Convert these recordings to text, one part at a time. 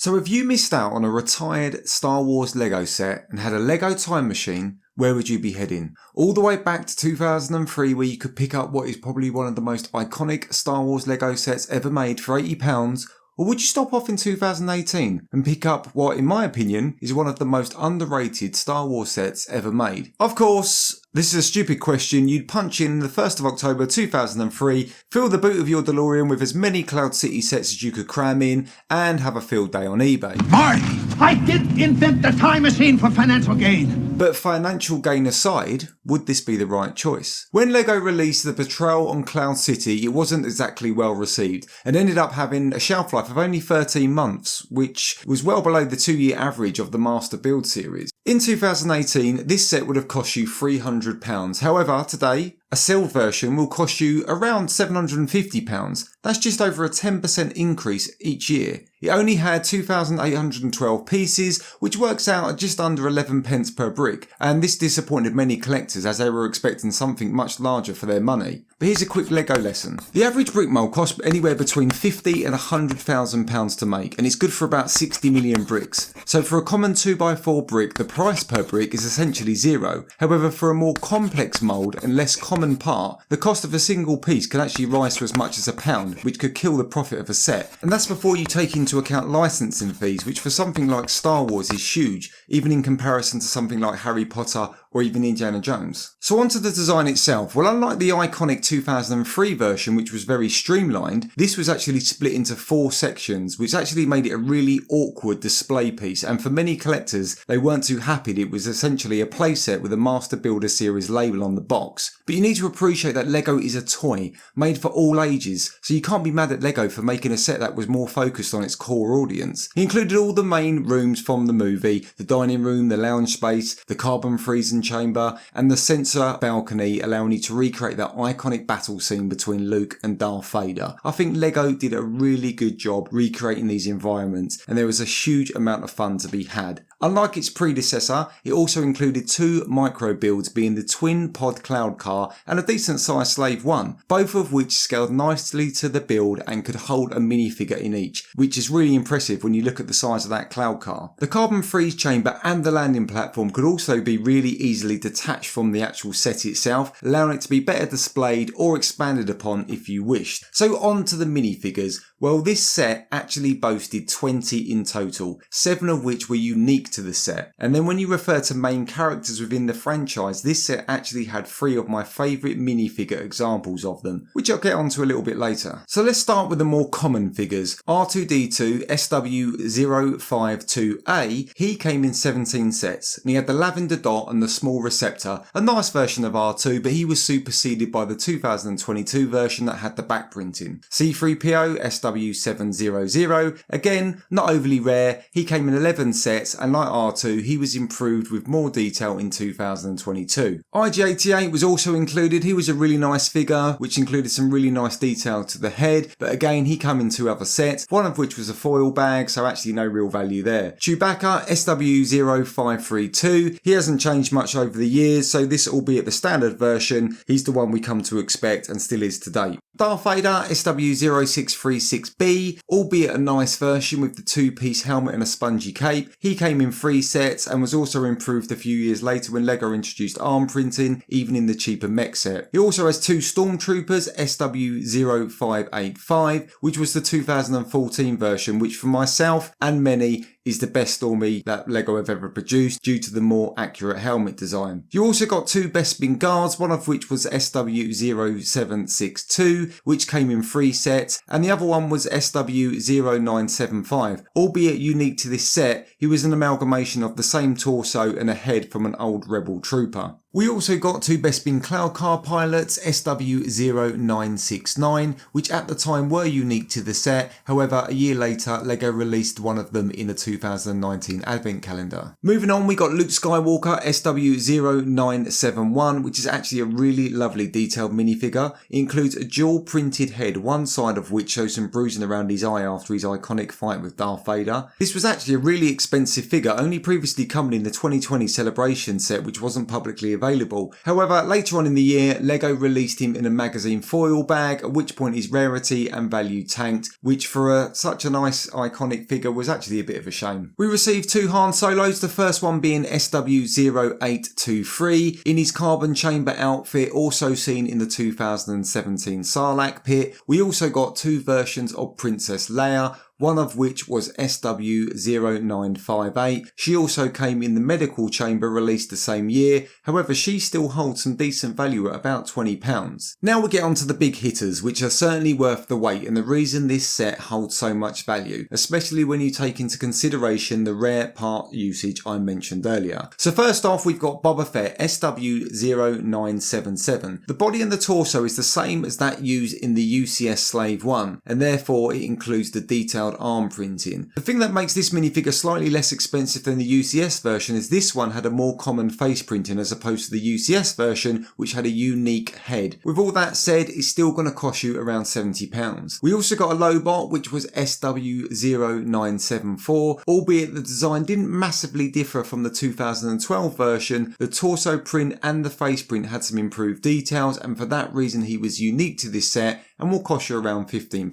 So if you missed out on a retired Star Wars Lego set and had a Lego time machine, where would you be heading? All the way back to 2003, where you could pick up what is probably one of the most iconic Star Wars Lego sets ever made for £80? Or would you stop off in 2018 and pick up what, in my opinion, is one of the most underrated Star Wars sets ever made? Of course, this is a stupid question. You'd punch in the 1st of October 2003, fill the boot of your DeLorean with as many Cloud City sets as you could cram in, and have a field day on eBay. Mark, I didn't invent the time machine for financial gain. But financial gain aside, would this be the right choice? When LEGO released the Betrayal on Cloud City, it wasn't exactly well received and ended up having a shelf life of only 13 months, which was well below the 2-year average of the Master Build series. In 2018, this set would have cost you £300. However, today, a sealed version will cost you around £750. That's just over a 10% increase each year. It only had 2,812 pieces, which works out at just under 11 pence per brick, and this disappointed many collectors as they were expecting something much larger for their money. But here's a quick LEGO lesson. The average brick mould costs anywhere between £50,000 and £100,000 to make, and it's good for about 60 million bricks. So for a common 2x4 brick, the price per brick is essentially zero. However, for a more complex mould and less common part, the cost of a single piece can actually rise to as much as £1, which could kill the profit of a set. And that's before you take into account licensing fees, which for something like Star Wars is huge, even in comparison to something like Harry Potter or even Indiana Jones. So onto the design itself. Well, unlike the iconic 2003 version, which was very streamlined, this was actually split into 4 sections, which actually made it a really awkward display piece, and for many collectors, they weren't too happy that it was essentially a playset with a Master Builder Series label on the box. But you need to appreciate that LEGO is a toy, made for all ages, so you can't be mad at LEGO for making a set that was more focused on its core audience. It included all the main rooms from the movie, the dining room, the lounge space, the carbon freezing chamber, and the sensor balcony, allowing you to recreate that iconic battle scene between Luke and Darth Vader. I think LEGO did a really good job recreating these environments, and there was a huge amount of fun to be had. Unlike its predecessor, it also included 2 micro builds, being the twin pod cloud car and a decent sized Slave 1, both of which scaled nicely to the build and could hold a minifigure in each, which is really impressive when you look at the size of that cloud car. The carbon freeze chamber and the landing platform could also be really easily detached from the actual set itself, allowing it to be better displayed or expanded upon if you wished. So on to the minifigures. Well, this set actually boasted 20 in total, 7 of which were unique to the set. And then when you refer to main characters within the franchise, this set actually had 3 of my favourite minifigure examples of them, which I'll get onto a little bit later. So let's start with the more common figures. R2-D2 SW052A, he came in 17 sets, and he had the lavender dot and the small receptor, a nice version of R2, but he was superseded by the 2022 version that had the back printing. C3PO SW700, again, not overly rare, he came in 11 sets, and like R2, he was improved with more detail in 2022. IG-88 was also included. He was a really nice figure, which included some really nice detail to the head, but again, he came in 2 other sets, one of which was a foil bag, so actually no real value there. Chewbacca SW0532, he hasn't changed much over the years, so this, albeit the standard version, he's the one we come to expect and still is to date. Darth Vader SW0636B, albeit a nice version with the 2-piece helmet and a spongy cape. He came in 3 sets and was also improved a few years later when LEGO introduced arm printing, even in the cheaper mech set. He also has 2 Stormtroopers SW0585, which was the 2014 version, which for myself and many is the best Stormy that LEGO have ever produced due to the more accurate helmet design. You also got 2 Bespin guards, one of which was SW0762, which came in 3 sets, and the other one was SW0975. Albeit unique to this set, he was an amalgamation of the same torso and a head from an old Rebel trooper. We also got 2 Bespin Cloud Car pilots, SW0969, which at the time were unique to the set. However, a year later, LEGO released one of them in a 2019 advent calendar. Moving on, we got Luke Skywalker, SW0971, which is actually a really lovely detailed minifigure. It includes a dual printed head, one side of which shows some bruising around his eye after his iconic fight with Darth Vader. This was actually a really expensive figure, only previously coming in the 2020 Celebration set, which wasn't publicly available available. However, later on in the year, LEGO released him in a magazine foil bag, at which point his rarity and value tanked, which for such a nice iconic figure was actually a bit of a shame. We received 2 Han Solos, the first one being SW0823 in his carbon chamber outfit, also seen in the 2017 Sarlacc pit. We also got 2 versions of Princess Leia, one of which was SW0958. She also came in the medical chamber, released the same year. However, she still holds some decent value at about £20. Now we get on to the big hitters, which are certainly worth the wait and the reason this set holds so much value, especially when you take into consideration the rare part usage I mentioned earlier. So first off, we've got Boba Fett SW0977. The body and the torso is the same as that used in the UCS Slave 1, and therefore it includes the detailed arm printing. The thing that makes this minifigure slightly less expensive than the UCS version is this one had a more common face printing as opposed to the UCS version, which had a unique head. With all that said, it's still going to cost you around £70. We also got a Lobot, which was SW0974, albeit the design didn't massively differ from the 2012 version. The torso print and the face print had some improved details, and for that reason he was unique to this set and will cost you around £15.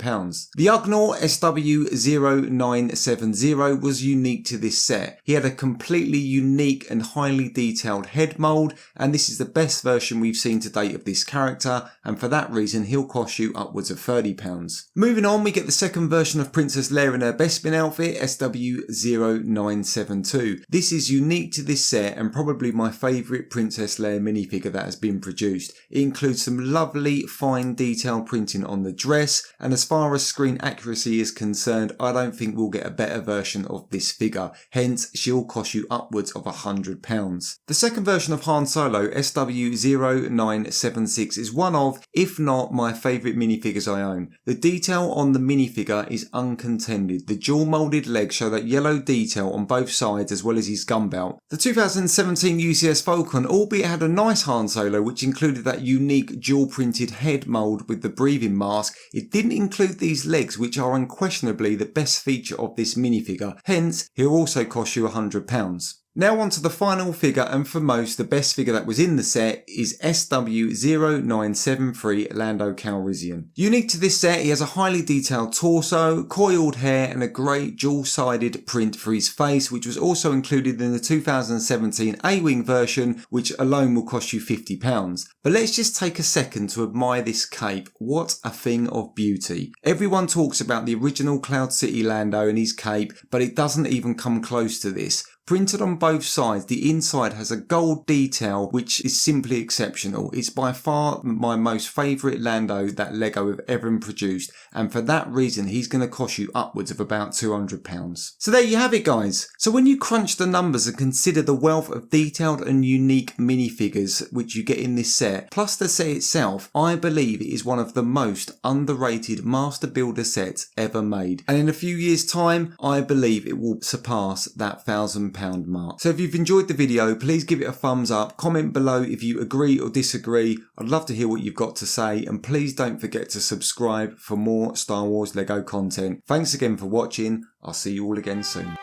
The Ugnaught SW0970 was unique to this set. He had a completely unique and highly detailed head mould, and this is the best version we've seen to date of this character, and for that reason he'll cost you upwards of £30. Moving on, we get the second version of Princess Leia in her Bespin outfit, SW0972. This is unique to this set and probably my favourite Princess Leia minifigure that has been produced. It includes some lovely fine detail printing on the dress, and as far as screen accuracy is concerned, I don't think we'll get a better version of this figure, hence she'll cost you upwards of £100. The second version of Han Solo, SW0976, is one of, if not my favourite minifigures I own. The detail on the minifigure is uncontended. The dual moulded legs show that yellow detail on both sides as well as his gun belt. The 2017 UCS Falcon, albeit had a nice Han Solo which included that unique dual printed head mould with the breathing mask, it didn't include these legs, which are unquestionably the best feature of this minifigure, hence he'll also cost you £100. Now on to the final figure, and for most the best figure that was in the set is SW0973 Lando Calrissian. Unique to this set, he has a highly detailed torso, coiled hair and a great dual-sided print for his face, which was also included in the 2017 A-Wing version, which alone will cost you £50. But let's just take a second to admire this cape. What a thing of beauty. Everyone talks about the original Cloud City Lando and his cape, but it doesn't even come close to this. Printed on both sides, the inside has a gold detail which is simply exceptional. It's by far my most favourite Lando that LEGO have ever produced, and for that reason he's going to cost you upwards of about £200. So there you have it, guys. So when you crunch the numbers and consider the wealth of detailed and unique minifigures which you get in this set, plus the set itself, I believe it is one of the most underrated master builder sets ever made. And in a few years' time, I believe it will surpass that £1,000 mark. So if you've enjoyed the video, please give it a thumbs up, comment below if you agree or disagree. I'd love to hear what you've got to say, and please don't forget to subscribe for more Star Wars LEGO content. Thanks again for watching. I'll see you all again soon.